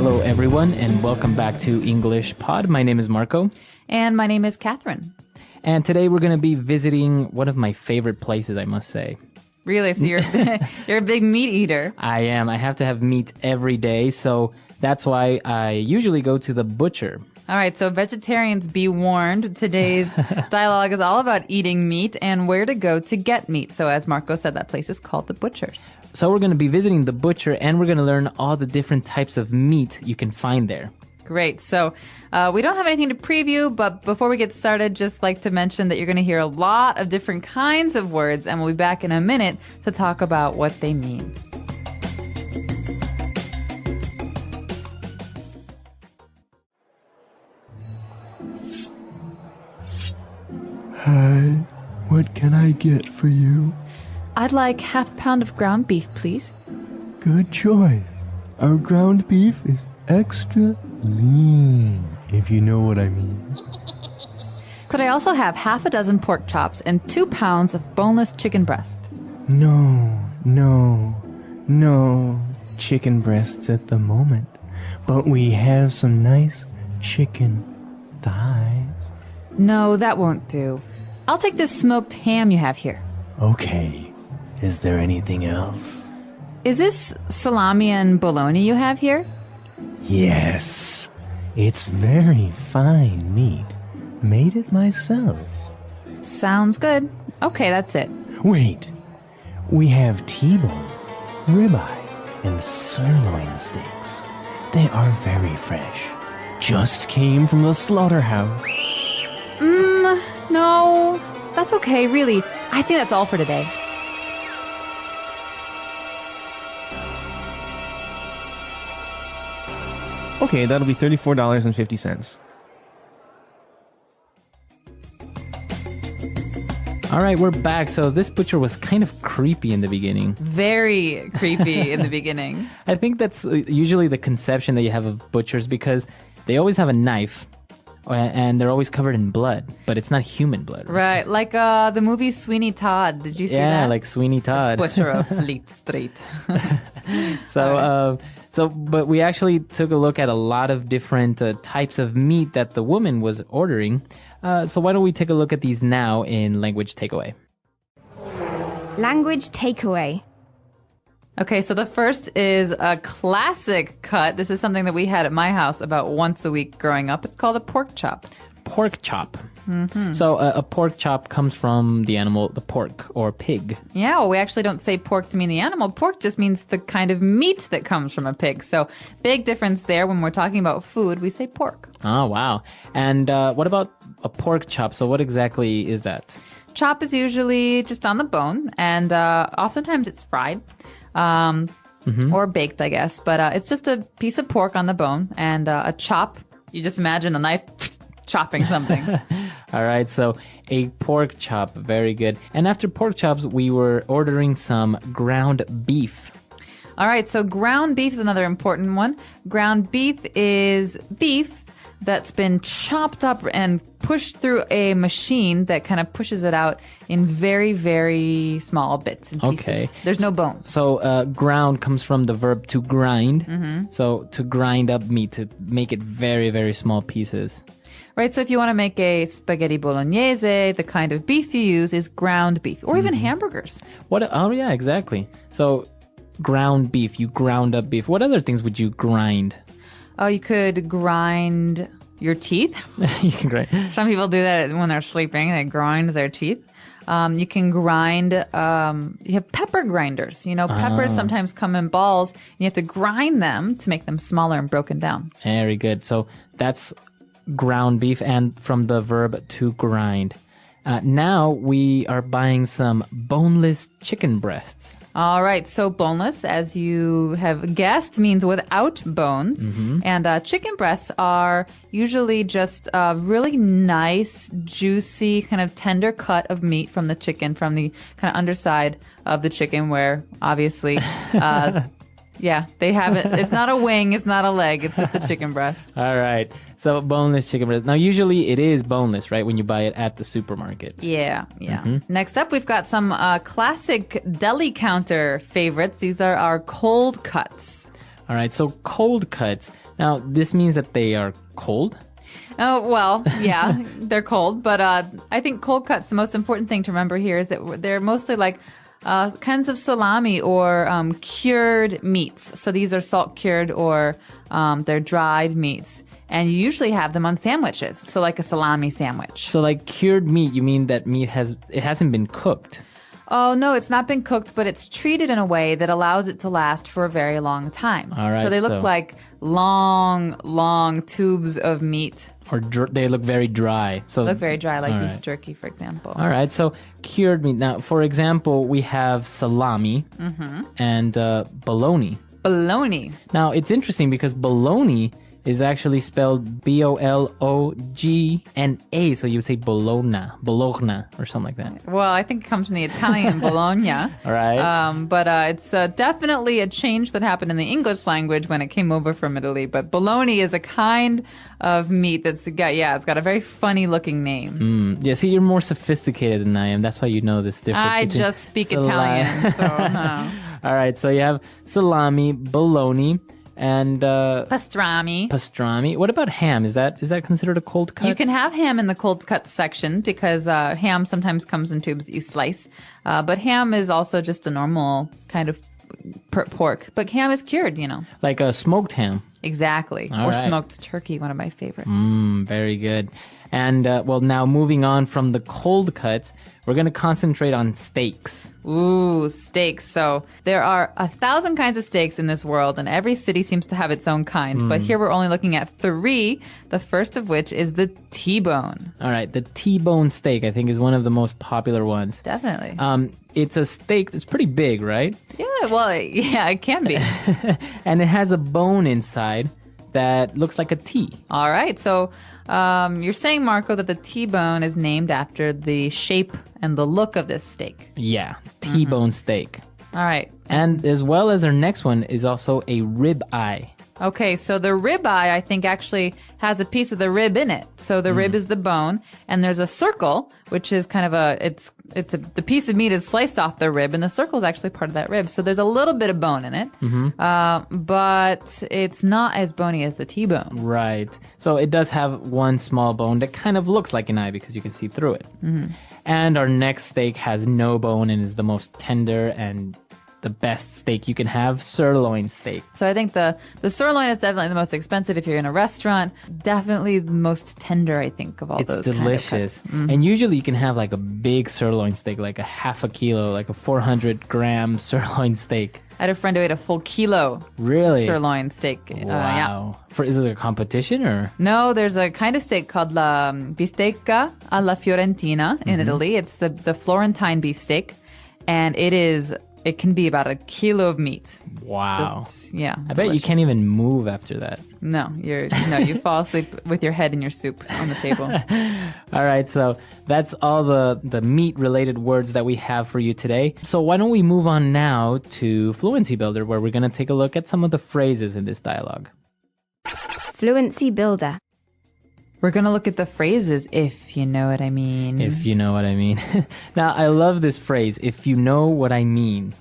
Hello, everyone, and welcome back to English Pod. My name is Marco. And my name is Catherine. And today we're going to be visiting one of my favorite places, I must say. Really? So you're you're a big meat eater. I am. I have to have meat every day, so that's why I usually go to the butcher. All right, so vegetarians, be warned. Today's dialogue is all about eating meat and where to go to get meat. So as Marco said, that place is called The Butchers. So we're going to be visiting the butcher, and we're going to learn all the different types of meat you can find there. Great. So we don't have anything to preview, but before we get started, just like to mention that you're going to hear a lot of different kinds of words, and we'll be back in a minute to talk about what they mean. Hi, what can I get for you? I'd like half a pound of ground beef, please. Good choice. Our ground beef is extra lean, if you know what I mean. Could I also have half a dozen pork chops and 2 pounds of boneless chicken breast? No chicken breasts at the moment, but we have some nice chicken thighs. No, that won't do. I'll take this smoked ham you have here. Okay, is there anything else? Is this salami and bologna you have here? Yes, it's very fine meat. Made it myself. Sounds good. Okay, that's it. Wait, we have T-bone, ribeye, and sirloin steaks. They are very fresh. Just came from the slaughterhouse. No, that's okay, really. I think that's all for today. Okay, that'll be $34.50. All right, we're back. So this butcher was kind of creepy in the beginning. Very creepy in the beginning. I think that's usually the conception that you have of butchers because they always have a knife and they're always covered in blood, but it's not human blood. Right, like the movie Sweeney Todd. Did you see that? Yeah, like Sweeney Todd. Butcher of Fleet Street. But we actually took a look at a lot of different types of meat that the woman was ordering. So why don't we take a look at these now in Language Takeaway? Language takeaway. Okay, so the first is a classic cut. This is something that we had at my house about once a week growing up. It's called a pork chop. Pork chop. Mm-hmm. So a pork chop comes from the animal, the pork or pig. Yeah, well, we actually don't say pork to mean the animal. Pork just means the kind of meat that comes from a pig. So big difference there. When we're talking about food, we say pork. Oh, wow. And what about a pork chop? So what exactly is that? Chop is usually just on the bone, and oftentimes it's fried. Or baked, I guess. But it's just a piece of pork on the bone, and a chop. You just imagine a knife chopping something. All right, so a pork chop, very good. And after pork chops, we were ordering some ground beef. All right, so ground beef is another important one. Ground beef is beef that's been chopped up and pushed through a machine that kind of pushes it out in very, very small bits and pieces. Okay. There's no bones. So ground comes from the verb to grind. Mm-hmm. So to grind up meat, to make it very, very small pieces. Right, so if you want to make a spaghetti bolognese, the kind of beef you use is ground beef, or even hamburgers. Oh, yeah, exactly. So ground beef, you ground up beef. What other things would you grind? Oh, you could grind your teeth. You can grind. Some people do that when they're sleeping. They grind their teeth. You can grind, you have pepper grinders. You know, peppers sometimes come in balls, and you have to grind them to make them smaller and broken down. Very good. So that's ground beef, and from the verb to grind. Now we are buying some boneless chicken breasts. All right, so boneless, as you have guessed, means without bones. Mm-hmm. And chicken breasts are usually just a really nice, juicy, kind of tender cut of meat from the chicken, from the kind of underside of the chicken, where obviously Yeah, they have it. It's not a wing. It's not a leg. It's just a chicken breast. All right. So boneless chicken breast. Now, usually it is boneless, right, when you buy it at the supermarket. Yeah. Next up, we've got some classic deli counter favorites. These are our cold cuts. All right. So cold cuts. Now, this means that they are cold. Oh, well, yeah, they're cold. But I think cold cuts, the most important thing to remember here is that they're mostly like kinds of salami or cured meats. So these are salt cured or they're dried meats. And you usually have them on sandwiches. So like a salami sandwich. So like cured meat, you mean that meat hasn't been cooked? Oh, no, it's not been cooked, but it's treated in a way that allows it to last for a very long time. All right, so they look like long tubes of meat. Or they look very dry. So Look very dry, like all beef right. jerky, for example. All right, so cured meat. Now, for example, we have salami and bologna. Bologna. Now, it's interesting because bologna is actually spelled Bologna. So you would say Bologna or something like that. Well, I think it comes from the Italian Bologna. All right. But it's definitely a change that happened in the English language when it came over from Italy. But bologna is a kind of meat it's got a very funny looking name. Yeah, see, you're more sophisticated than I am. That's why you know this difference. I between just speak salami. Italian, so no. All right, so you have salami, bologna, and pastrami. What about ham? Is that considered a cold cut? You can have ham in the cold cut section because ham sometimes comes in tubes that you slice. But ham is also just a normal kind of pork. But ham is cured, like a smoked ham. Exactly. All or right. smoked turkey, one of my favorites. Very good. And now moving on from the cold cuts, we're going to concentrate on steaks. Ooh, steaks. So there are 1,000 kinds of steaks in this world, and every city seems to have its own kind. But here we're only looking at 3, the first of which is the T-bone. All right, the T-bone steak, I think, is one of the most popular ones. Definitely. It's a steak that's pretty big, right? Yeah, well, yeah, it can be. And it has a bone inside that looks like a T. All right. So you're saying, Marco, that the T-bone is named after the shape and the look of this steak. Yeah, T-bone steak. All right. And as well as our next one is also a rib eye. Okay, so the rib eye, I think, actually has a piece of the rib in it. So the rib is the bone, and there's a circle, which is kind of the piece of meat is sliced off the rib, and the circle is actually part of that rib. So there's a little bit of bone in it, but it's not as bony as the T-bone. Right. So it does have one small bone that kind of looks like an eye because you can see through it. And our next steak has no bone and is the most tender and the best steak you can have, sirloin steak. So I think the sirloin is definitely the most expensive if you're in a restaurant. Definitely the most tender, I think, of all It's those delicious. kind of cuts. And usually you can have like a big sirloin steak, like a half a kilo, like a 400-gram sirloin steak. I had a friend who ate a full kilo Really? sirloin steak. Yeah. Wow. Is it a competition or? No, there's a kind of steak called la bistecca alla fiorentina in Italy. It's the Florentine beef steak, and it can be about a kilo of meat. Wow. Yeah. I bet you can't even move after that. No, you fall asleep with your head in your soup on the table. All right, so that's all the meat-related words that we have for you today. So why don't we move on now to Fluency Builder, where we're going to take a look at some of the phrases in this dialogue. Fluency Builder. We're going to look at the phrases, if you know what I mean. If you know what I mean. Now, I love this phrase, if you know what I mean.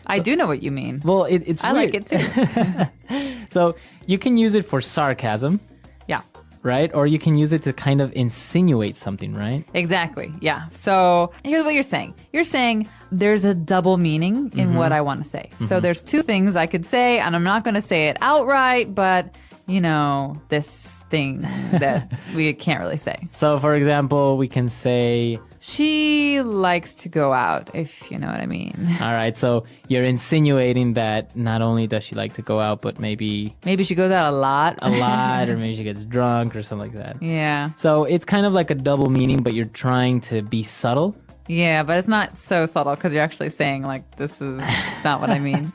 I do know what you mean. Well, it's I weird. like it too. So you can use it for sarcasm, Yeah. right? Or you can use it to kind of insinuate something, right? Exactly. Yeah. So here's what you're saying. You're saying there's a double meaning in what I want to say. So there's 2 things I could say, and I'm not going to say it outright, but this thing that we can't really say. So, for example, we can say, She likes to go out, if you know what I mean. all right, so you're insinuating that not only does she like to go out, but maybe Maybe she goes out a lot. a lot, or maybe she gets drunk or something like that. Yeah. So it's kind of like a double meaning, but you're trying to be subtle. Yeah, but it's not so subtle because you're actually saying, like, this is not what I mean.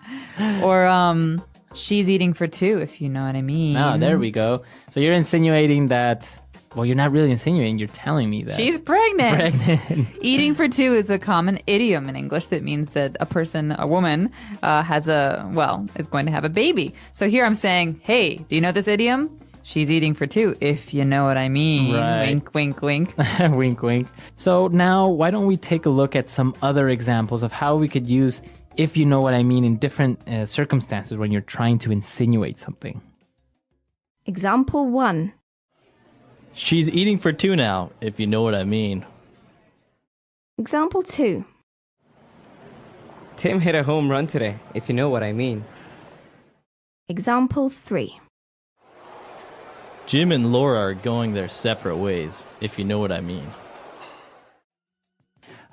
Or, she's eating for 2, if you know what I mean. Oh, there we go. So you're insinuating that, well, you're not really insinuating, you're telling me that. She's pregnant. pregnant. Eating for 2 is a common idiom in English that means that a woman, is going to have a baby. So here I'm saying, hey, do you know this idiom? She's eating for 2, if you know what I mean. Right. Wink, wink, wink. Wink, wink. So now, why don't we take a look at some other examples of how we could use if you know what I mean in different circumstances when you're trying to insinuate something. Example 1. She's eating for two now, if you know what I mean. Example 2. Tim hit a home run today, if you know what I mean. Example 3. Jim and Laura are going their separate ways, if you know what I mean.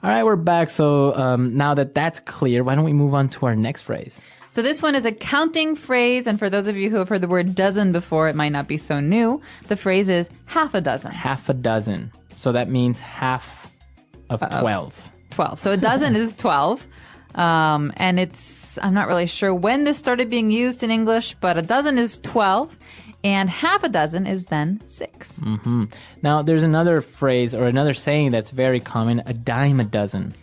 All right, we're back. So now that that's clear, why don't we move on to our next phrase? So this one is a counting phrase, and for those of you who have heard the word dozen before, it might not be so new. The phrase is half a dozen. Half a dozen. So that means half of 12. 12. So a dozen is 12. And I'm not really sure when this started being used in English, but a dozen is 12. And half a dozen is then 6. Now, there's another phrase or another saying that's very common, a dime a dozen.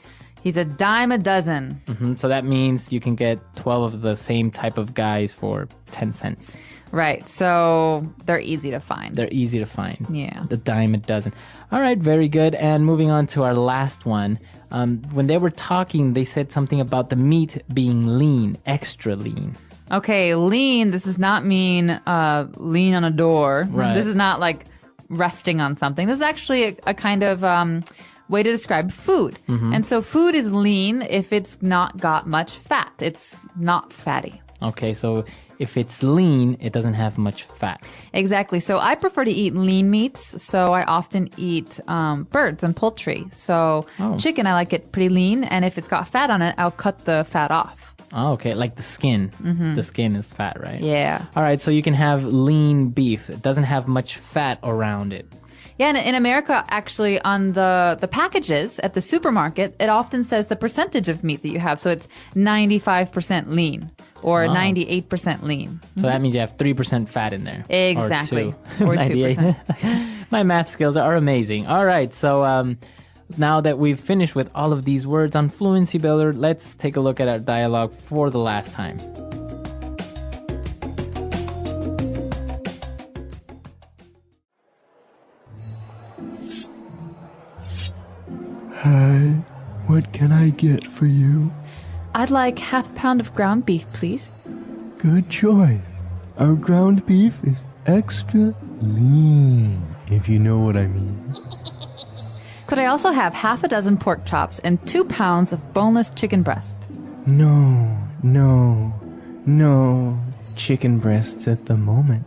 He's a dime a dozen. So that means you can get 12 of the same type of guys for 10 cents. Right. So they're easy to find. They're easy to find. Yeah. The dime a dozen. All right, very good. And moving on to our last one. When they were talking, they said something about the meat being lean, extra lean. Okay, lean, this does not mean lean on a door. Right. This is not like resting on something. This is actually a kind of way to describe food. And so food is lean if it's not got much fat. It's not fatty. Okay, so if it's lean, it doesn't have much fat. Exactly. So I prefer to eat lean meats. So I often eat birds and poultry. So chicken, I like it pretty lean. And if it's got fat on it, I'll cut the fat off. Oh, okay, like the skin. The skin is fat, right? Yeah. All right, so you can have lean beef. It doesn't have much fat around it. Yeah, and in America, actually, on the packages at the supermarket, it often says the percentage of meat that you have. So it's 95% lean or 98% lean. So that means you have 3% fat in there. Exactly. Or 2. Or 98. 2%. My math skills are amazing. All right, so now that we've finished with all of these words on Fluency Builder, let's take a look at our dialogue for the last time. Hi, what can I get for you? I'd like half a pound of ground beef, please. Good choice. Our ground beef is extra lean, if you know what I mean. Could I also have half a dozen pork chops and 2 pounds of boneless chicken breast? No chicken breasts at the moment,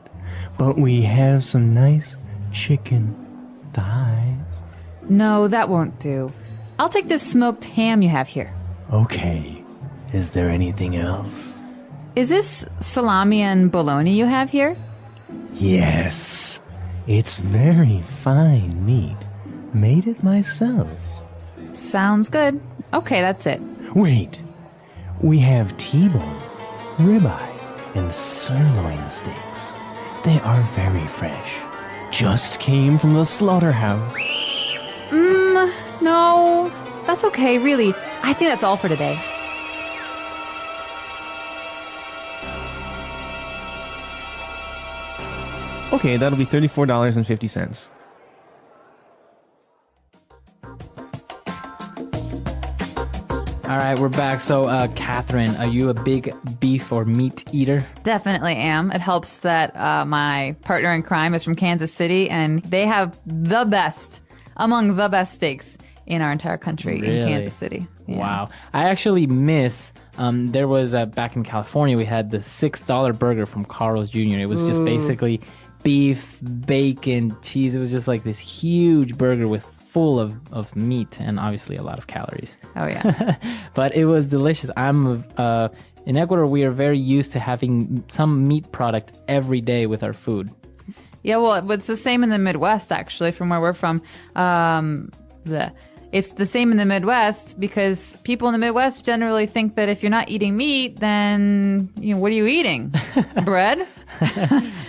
but we have some nice chicken thighs. No, that won't do. I'll take this smoked ham you have here. Okay, is there anything else? Is this salami and bologna you have here? Yes, it's very fine meat. Made it myself. Sounds good. Okay, that's it. Wait, we have T-bone, ribeye, and sirloin steaks. They are very fresh. Just came from the slaughterhouse. No, that's okay, really. I think that's all for today. Okay, that'll be $34.50. All right, we're back. So, Catherine, are you a big beef or meat eater? Definitely am. It helps that my partner in crime is from Kansas City, and they have among the best steaks in our entire country in Kansas City. Yeah. Wow. I actually miss, there was, back in California, we had the $6 burger from Carl's Jr. It was just basically beef, bacon, cheese. It was just like this huge burger with full of meat and obviously a lot of calories. Oh, yeah. But it was delicious. In Ecuador, we are very used to having some meat product every day with our food. Yeah, well, it's the same in the Midwest, actually, from where we're from. It's the same in the Midwest because people in the Midwest generally think that if you're not eating meat, then what are you eating? Bread?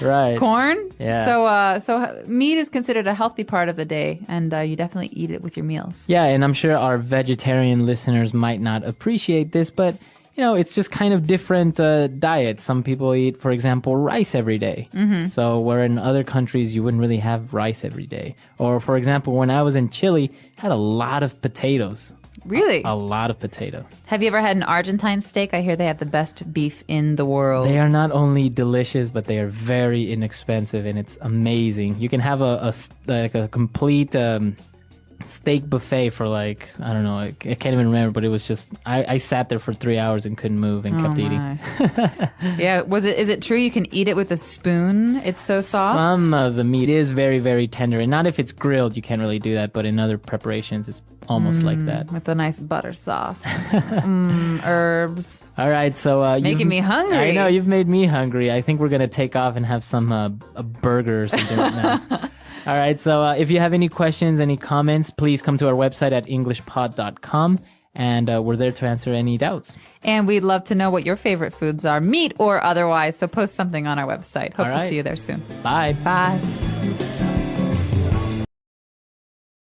Right. Corn? Yeah. So meat is considered a healthy part of the day, and you definitely eat it with your meals. Yeah, and I'm sure our vegetarian listeners might not appreciate this, but it's just kind of different diets. Some people eat, for example, rice every day. Mm-hmm. So where in other countries you wouldn't really have rice every day. Or, for example, when I was in Chile, I had a lot of potatoes. Really? A lot of potato. Have you ever had an Argentine steak? I hear they have the best beef in the world. They are not only delicious, but they are very inexpensive, and it's amazing. You can have a complete steak buffet for like, I don't know, I can't even remember, but it was just, I sat there for 3 hours and couldn't move and kept eating. Yeah, is it true you can eat it with a spoon? It's so soft? Some of the meat is very, very tender, and not if it's grilled, you can't really do that, but in other preparations, it's almost like that. With a nice butter sauce. Herbs. All right, so Making me hungry. I know, you've made me hungry. I think we're going to take off and have some a burger or something right now. All right, so if you have any questions, any comments, please come to our website at englishpod.com, and we're there to answer any doubts. And we'd love to know what your favorite foods are, meat or otherwise, so post something on our website. Hope All to right. see you there soon. Bye. Bye.